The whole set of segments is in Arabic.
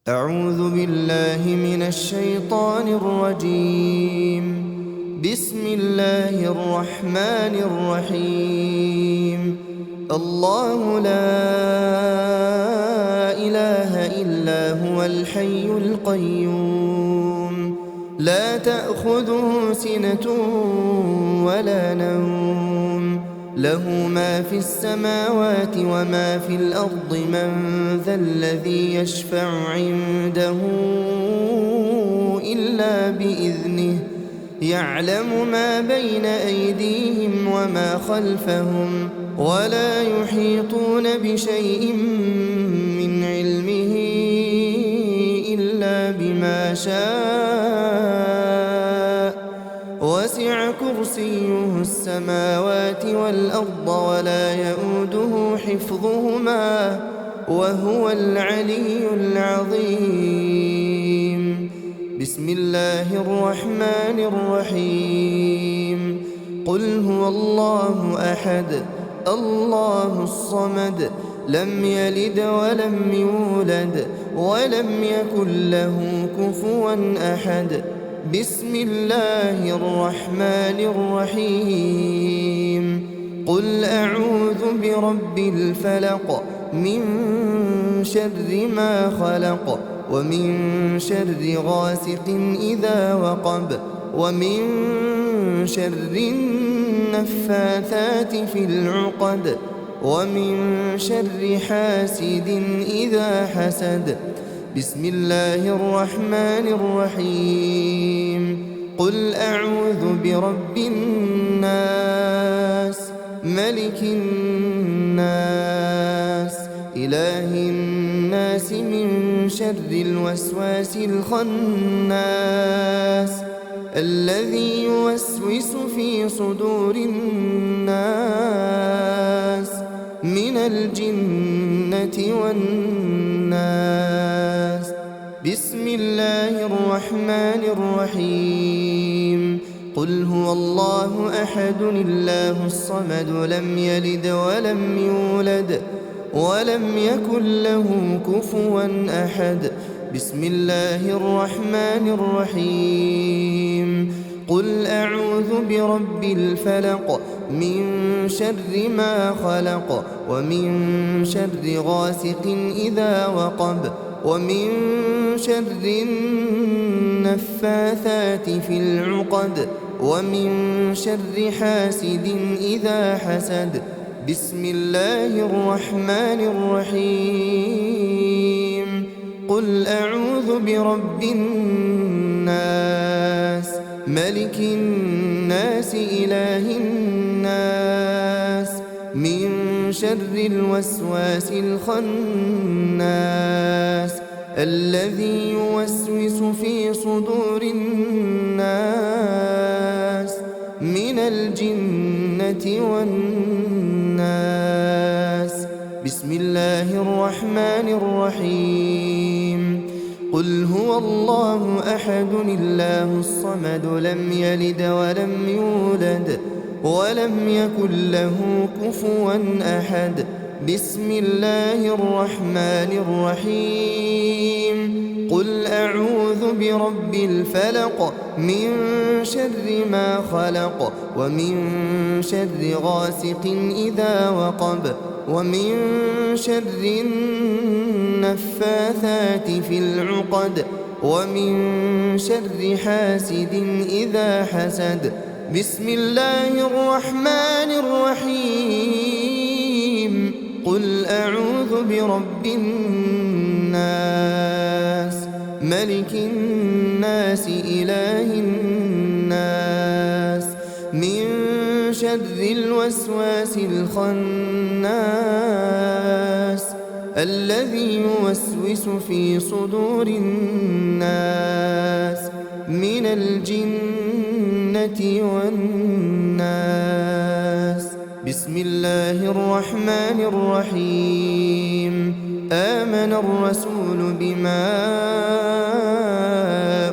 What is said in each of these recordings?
أعوذ بالله من الشيطان الرجيم. بسم الله الرحمن الرحيم. الله لا إله إلا هو الحي القيوم، لا تأخذه سنة ولا نوم، له ما في السماوات وما في الأرض. من ذا الذي يشفع عنده إلا بإذنه، يعلم ما بين أيديهم وما خلفهم، ولا يحيطون بشيء من علمه إلا بما شاء. وسع كرسيه السماوات والأرض ولا يؤوده حفظهما، وهو العلي العظيم. بسم الله الرحمن الرحيم. قل هو الله أحد الله الصمد، لم يلد ولم يولد ولم يكن له كفوا أحد. بسم الله الرحمن الرحيم. قل أعوذ برب الفلق، من شر ما خلق، ومن شر غاسق إذا وقب، ومن شر النفاثات في العقد، ومن شر حاسد إذا حسد. بسم الله الرحمن الرحيم. قل أعوذ برب الناس، ملك الناس، إله الناس، من شر الوسواس الخناس، الذي يوسوس في صدور الناس من الجنة والناس. بسم الله الرحمن الرحيم. قل هو الله أحد الله الصمد، لم يلد ولم يولد ولم يكن له كفوا أحد. بسم الله الرحمن الرحيم. قل أعوذ برب الفلق، من شر ما خلق، ومن شر غاسق إذا وقب، ومن شر النفاثات في العقد، ومن شر حاسد إذا حسد. بسم الله الرحمن الرحيم. قل أعوذ برب الناس، ملك الناس، إله الناس، من شر الوسواس الخناس، الذي يوسوس في صدور الناس من الجنة والناس. بسم الله الرحمن الرحيم. قل هو الله أحد الله الصمد، لم يلد ولم يولد ولم يكن له كفوا أحد. بسم الله الرحمن الرحيم. قل أعوذ برب الفلق، من شر ما خلق، ومن شر غاسق إذا وقب، ومن شر النفاثات في العقد، ومن شر حاسد إذا حسد. بسم الله الرحمن الرحيم. قل أعوذ برب الناس، ملك الناس، إله الناس، من شر الوسواس الخناس، الذي يوسوس في صدور الناس من الجنة والناس. بسم الله الرحمن الرحيم. آمن الرسول بما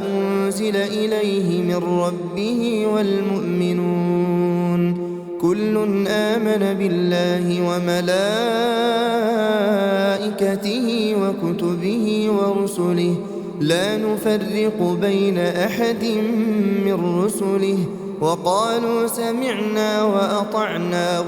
أنزل إليه من ربه والمؤمنون، كل آمن بالله وملائكته وكتبه ورسله لا نفرق بين أحد من رسله وقالوا سمعنا وأطعنا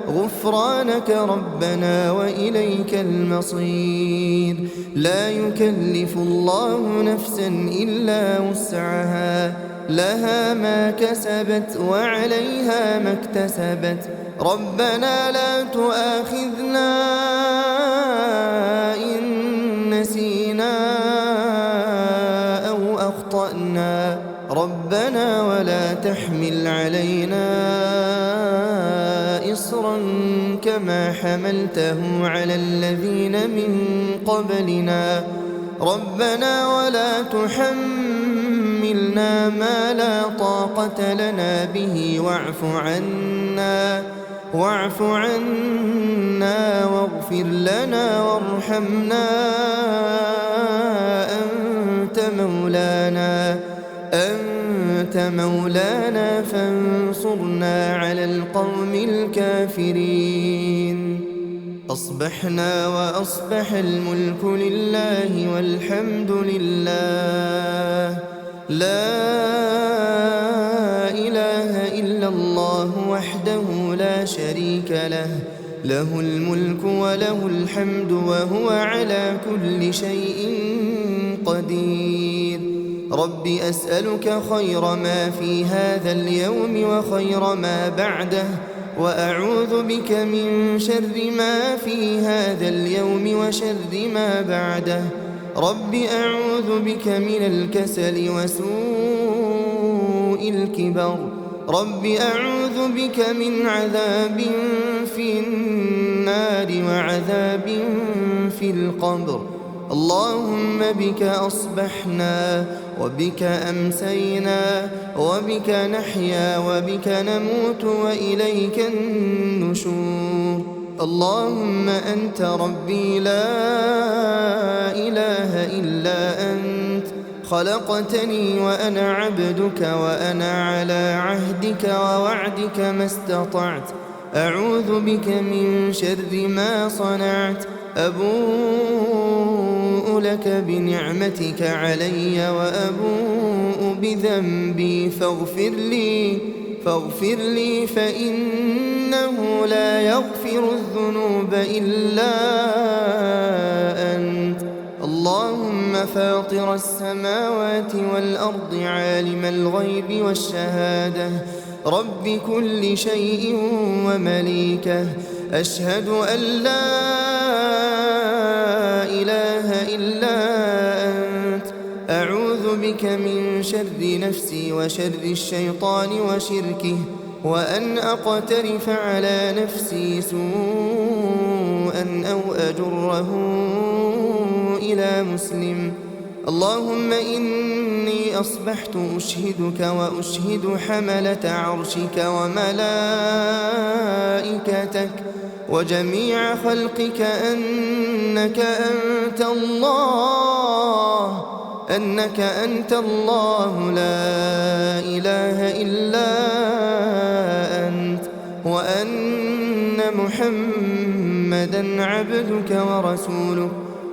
غفرانك ربنا وإليك المصير. لا يكلف الله نفسا إلا وسعها لها ما كسبت وعليها ما اكتسبت ربنا لا تؤاخذنا إن نسينا أو أخطأنا ربنا ولا تحمل علينا إصرا كما حملته على الذين من قبلنا ربنا ولا تحملنا ما لا طاقة لنا به واعف عنا واغفر لنا وارحمنا أنت مولانا فانصرنا على القوم الكافرين. أصبحنا وأصبح الملك لله والحمد لله لا إله إلا الله وحده لا شريك له الملك وله الحمد وهو على كل شيء قدير. رب أسألك خير ما في هذا اليوم وخير ما بعده وأعوذ بك من شر ما في هذا اليوم وشر ما بعده. رب أعوذ بك من الكسل وسوء الكبر. رب أعوذ بك من عذاب في النار وعذاب في القبر. اللهم بك أصبحنا وبك أمسينا وبك نحيا وبك نموت وإليك النشور. اللهم أنت ربي لا إله إلا أنت خلقتني وأنا عبدك وأنا على عهدك ووعدك ما استطعت. أعوذ بك من شر ما صنعت. أبوء لك بنعمتك علي وأبوء بذنبي فاغفر لي فإنه لا يغفر الذنوب إلا أنت. اللهم فاطر السماوات والأرض عالم الغيب والشهادة رب كل شيء ومليكه أشهد أن لا إله إلا أنت. أعوذ بك من شر نفسي وشر الشيطان وشركه وأن أقترف على نفسي سوءا أو أجره إلى مسلم. اللهم إني أصبحت أشهدك وأشهد حملة عرشك وملائكتك وجميع خلقك أنك أنت الله لا إله إلا أنت وأن محمدا عبدك ورسولك.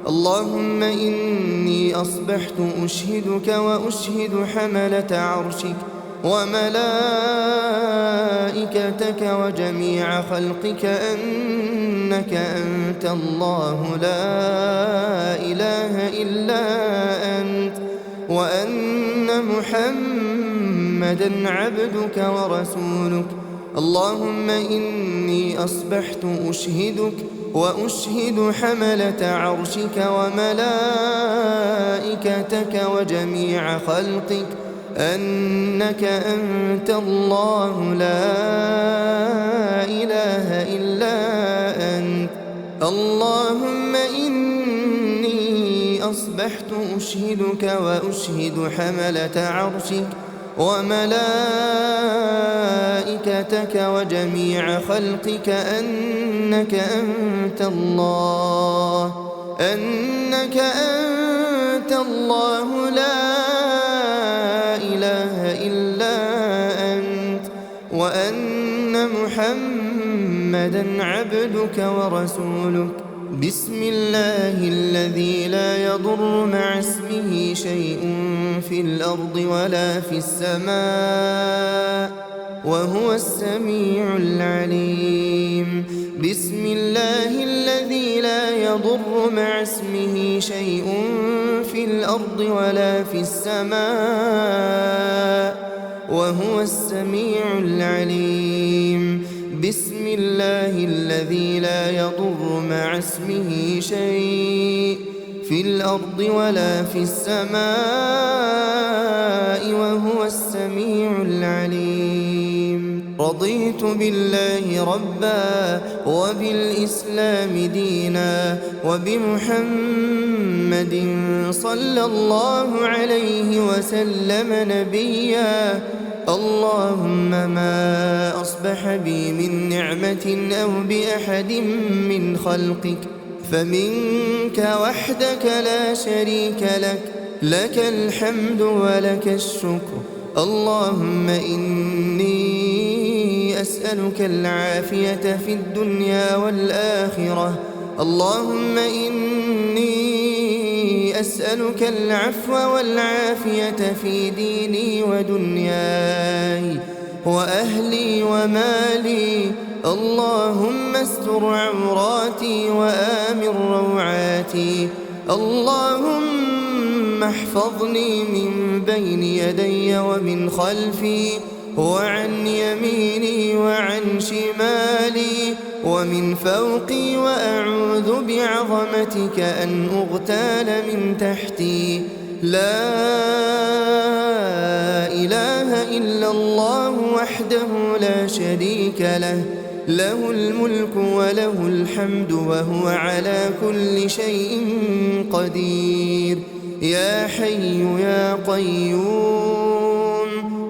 اللهم إني أصبحت أشهدك وأشهد حملة عرشك وملائكتك وجميع خلقك أنك أنت الله لا إله إلا أنت وأن محمدا عبدك ورسولك. اللهم إني أصبحت أشهدك وأشهد حملة عرشك وملائكتك وجميع خلقك أنك أنت الله لا إله إلا أنت. اللهم إني أصبحت أشهدك وأشهد حملة عرشك وملائكتك وجميع خلقك أنك أنت الله لا إله إلا أنت وأن محمدا عبدك ورسولك. بسم الله الذي لا يضر مع اسمه شيء في الأرض ولا في السماء وهو السميع العليم. بسم الله الذي لا يضر مع اسمه شيء في الأرض ولا في السماء وهو السميع العليم. بسم الله الذي لا يضر مع اسمه شيء في الأرض ولا في السماء وهو السميع العليم. رضيت بالله ربا وبالإسلام دينا وبمحمد صلى الله عليه وسلم نبيا. اللهم ما أصبح بي من نعمة أو بأحد من خلقك فمنك وحدك لا شريك لك، لك الحمد ولك الشكر. اللهم إني أسألك العافية في الدنيا والآخرة. اللهم إني أسألك العفو والعافية في ديني ودنياي وأهلي ومالي. اللهم استر عوراتي وآمن روعاتي. اللهم احفظني من بين يدي ومن خلفي وعن يميني وعن شمالي ومن فوقي، وأعوذ بعظمتك أن أغتال من تحتي. لا إله إلا الله وحده لا شريك له، له الملك وله الحمد وهو على كل شيء قدير. يا حي يا قيوم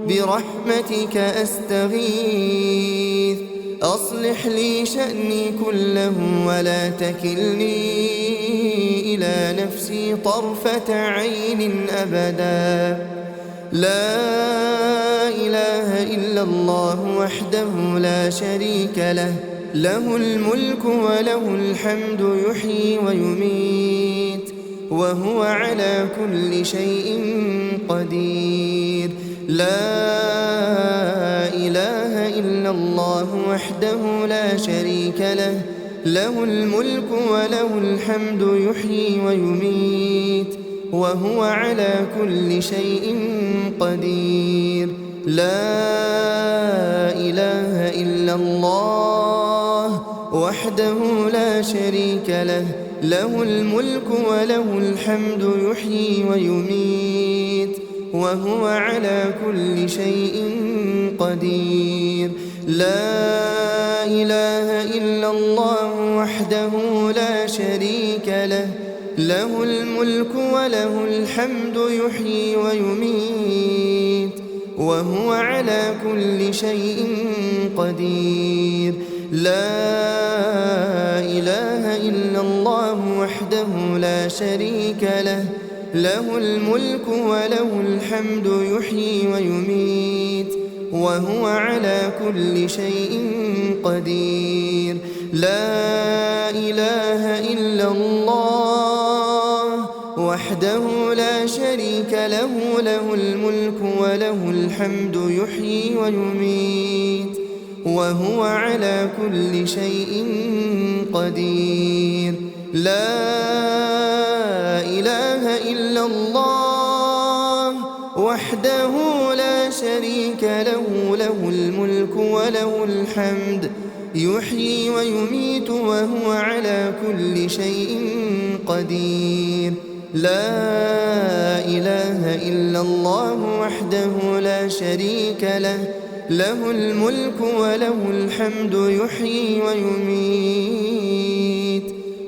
برحمتك أستغيث، أصلح لي شأني كله ولا تكلني إلى نفسي طرفة عين أبدا. لا إله إلا الله وحده لا شريك له، له الملك وله الحمد يحيي ويميت وهو على كل شيء قدير. لا إله إلا الله وحده لا شريك له، له الملك وله الحمد يحيي ويميت وهو على كل شيء قدير. لا إله إلا الله وحده لا شريك له، له الملك وله الحمد يحيي ويميت وهو على كل شيء قدير. لا إله إلا الله وحده لا شريك له، له الملك وله الحمد يحيي ويميت وهو على كل شيء قدير. لا إله إلا الله وحده لا شريك له، له الملك وله الحمد يحيي ويميت وهو على كل شيء قدير. لا إله إلا الله وحده لا شريك له، له الملك وله الحمد يحيي ويميت وهو على كل شيء قدير. لا إله إلا الله وحده لا شريك له، له الملك وله الحمد يحيي ويميت وهو على كل شيء قدير. لا إله إلا الله وحده لا شريك له، له الملك وله الحمد يحيي ويميت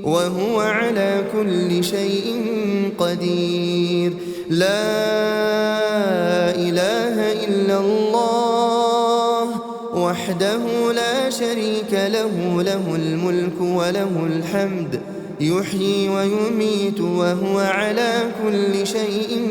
وهو على كل شيء قدير. لا إله إلا الله وحده لا شريك له، له الملك وله الحمد يحيي ويميت وهو على كل شيء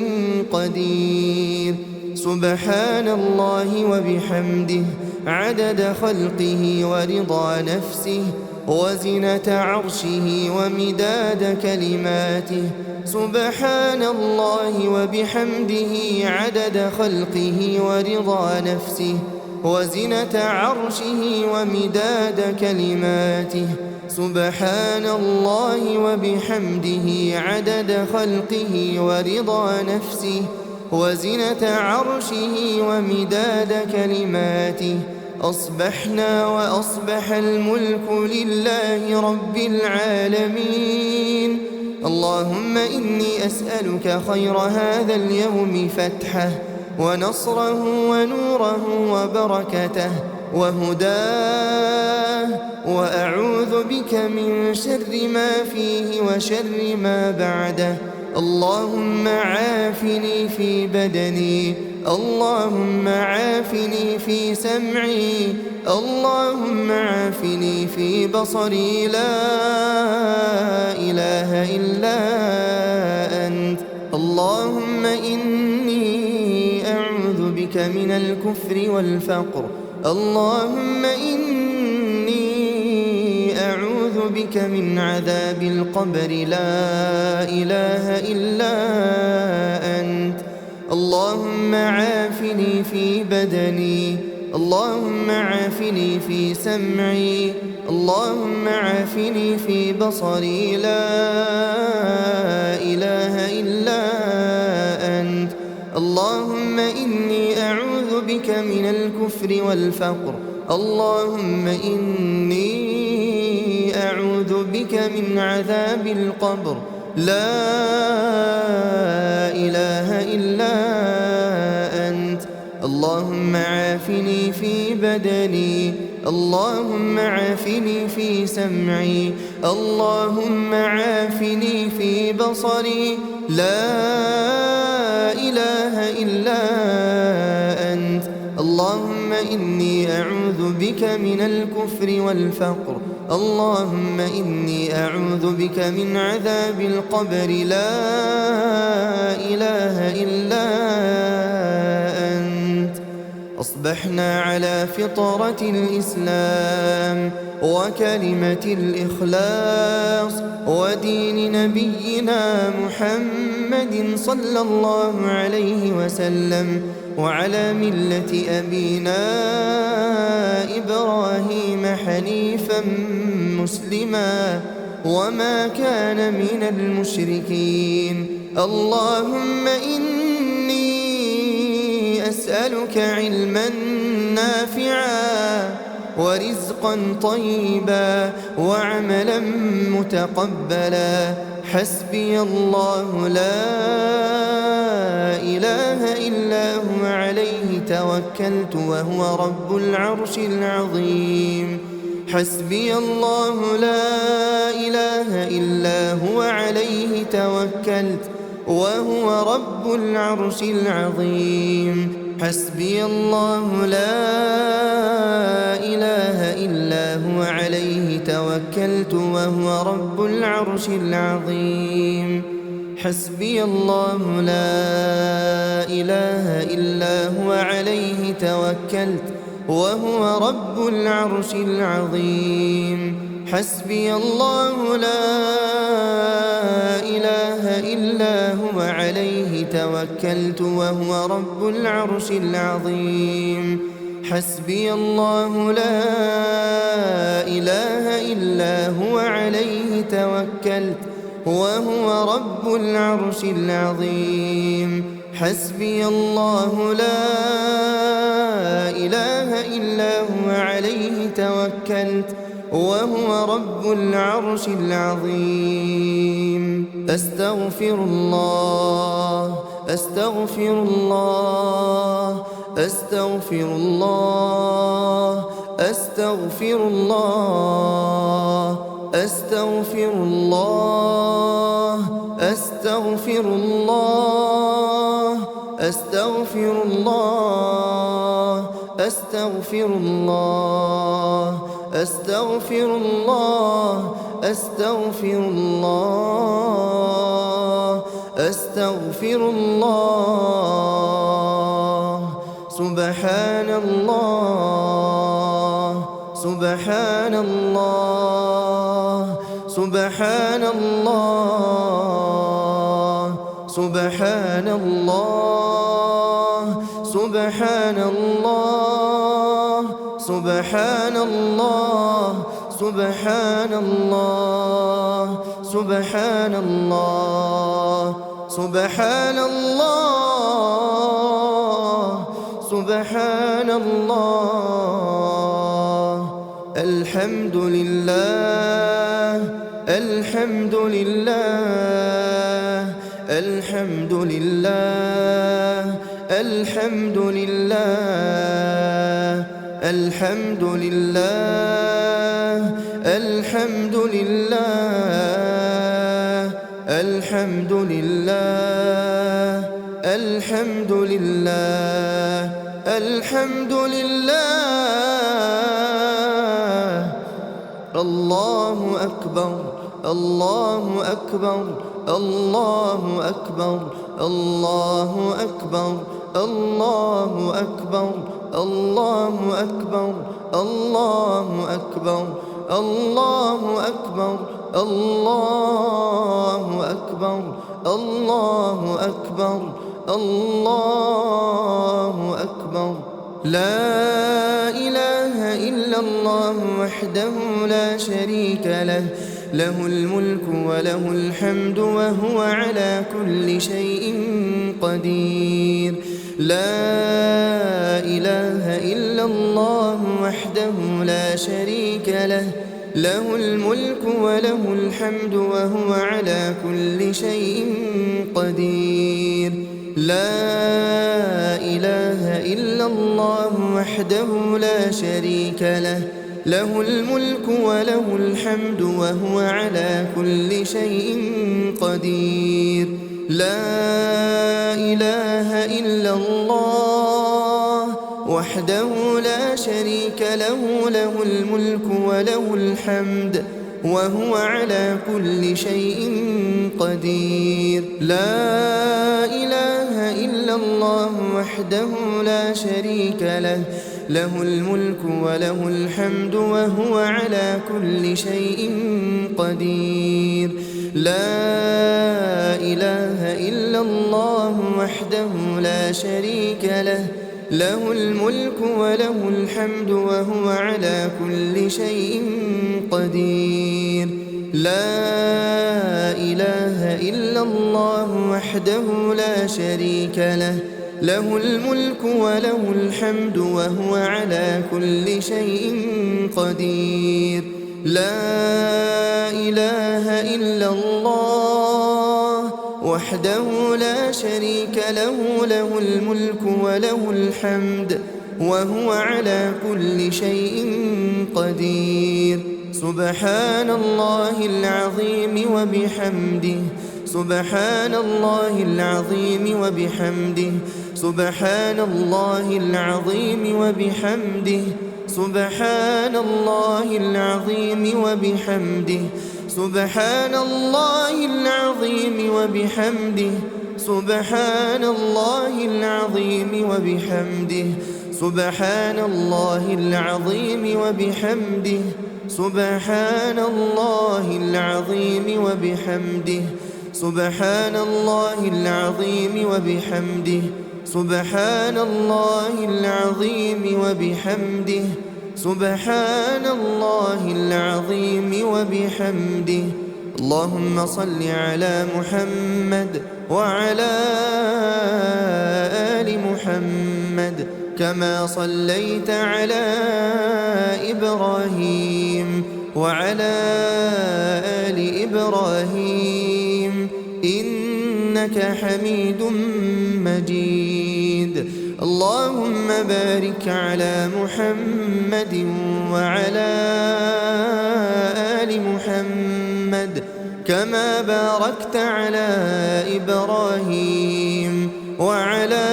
قدير. سبحان الله وبحمده عدد خلقه ورضا نفسه وزنة عرشه ومداد كلماته سبحان الله وبحمده عدد خلقه ورضا نفسه وزنة عرشه ومداد كلماته سبحان الله وبحمده عدد خلقه ورضا نفسه وزنة عرشه ومداد كلماته أصبحنا وأصبح الملك لله رب العالمين اللهم إني أسألك خير هذا اليوم فتحه ونصره ونوره وبركته وهداه وأعوذ بك من شر ما فيه وشر ما بعده اللهم عافني في بدني اللهم عافني في سمعي اللهم عافني في بصري لا إله إلا أنت اللهم إني أعوذ بك من الكفر والفقر اللهم إني أعوذ بك من عذاب القبر لا إله إلا أنت اللهم عافني في بدني اللهم عافني في سمعي اللهم عافني في بصري لا إله إلا أنت اللهم إني أعوذ بك من الكفر والفقر اللهم إني أعوذ بك من عذاب القبر لا إله إلا أنت اللهم عافني في بدني اللهم عافني في سمعي اللهم عافني في بصري لا إله إلا أنت اللهم إني أعوذ بك من الكفر والفقر اللهم إني أعوذ بك من عذاب القبر لا إله إلا أنت أصبحنا على فطرة الإسلام وكلمة الإخلاص ودين نبينا محمد صلى الله عليه وسلم وعلى ملة أبينا إبراهيم حنيفا مسلما وما كان من المشركين اللهم إني أسألك علما نافعا ورزقا طيبا وعملا متقبلا حسبي الله لا إله إلا هو عليه توكلت وهو رب العرش العظيم حسبي الله لا إله إلا هو عليه توكلت وهو رب العرش العظيم حسبي الله لا إله إلا هو عليه توكلت وهو رب العرش العظيم حسبي الله لا إله إلا هو عليه توكلت وهو رب العرش العظيم حسبي الله لا إله إلا هو عليه توكلت وهو رب العرش العظيم حسبي الله لا إله إلا هو عليه توكلت وهو رب العرش العظيم حسبي الله لا إله إلا هو عليه توكلت وهو رب العرش العظيم أستغفر الله أستغفر الله أستغفر الله أستغفر الله أستغفر الله أستغفر الله أستغفر الله أستغفر الله أستغفر الله أستغفر الله أستغفر الله سبحان الله سبحان الله سبحان الله سبحان الله سبحان الله سبحان الله سبحان الله سبحان الله سبحان الله سبحان الله الحمد لله الحمد لله الحمد لله الحمد لله الحمد لله الحمد لله الحمد لله الحمد لله الحمد لله الله أكبر الله أكبر الله أكبر الله أكبر الله أكبر الله أكبر الله أكبر الله أكبر الله أكبر الله أكبر الله أكبر لا إله إلا الله وحده لا شريك له له الملك وله الحمد وهو على كل شيء قدير لا إله إلا الله وحده لا شريك له له الملك وله الحمد وهو على كل شيء قدير لا إله إلا الله وحده لا شريك له له الملك وله الحمد وهو على كل شيء قدير لا إله إلا الله وحده لا شريك له له الملك وله الحمد وهو على كل شيء قدير لا إله إلا الله وحده لا شريك له له الملك وله الحمد وهو على كل شيء قدير لا إله إلا الله وحده لا شريك له له الملك وله الحمد وهو على كل شيء قدير لا إله إلا الله وحده لا شريك له له الملك وله الحمد وهو على كل شيء قدير لا إله إلا الله وحده لا شريك له له الملك وله الحمد وهو على كل شيء قدير سبحان الله العظيم وبحمده سبحان الله العظيم وبحمده سبحان الله العظيم وبحمده سبحان الله العظيم وبحمده سبحان الله العظيم وبحمده سبحان الله العظيم وبحمده سبحان الله العظيم وبحمده سبحان الله العظيم وبحمده سبحان الله العظيم وبحمده سبحان الله العظيم وبحمده سبحان الله العظيم وبحمده اللهم صل على محمد وعلى آل محمد كما صليت على إبراهيم وعلى آل إبراهيم إنك حميد مجيد اللهم بارك على محمد وعلى آل محمد كما باركت على إبراهيم وعلى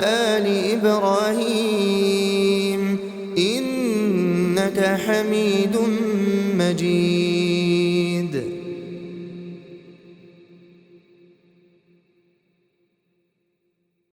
آل إبراهيم إنك حميد مجيد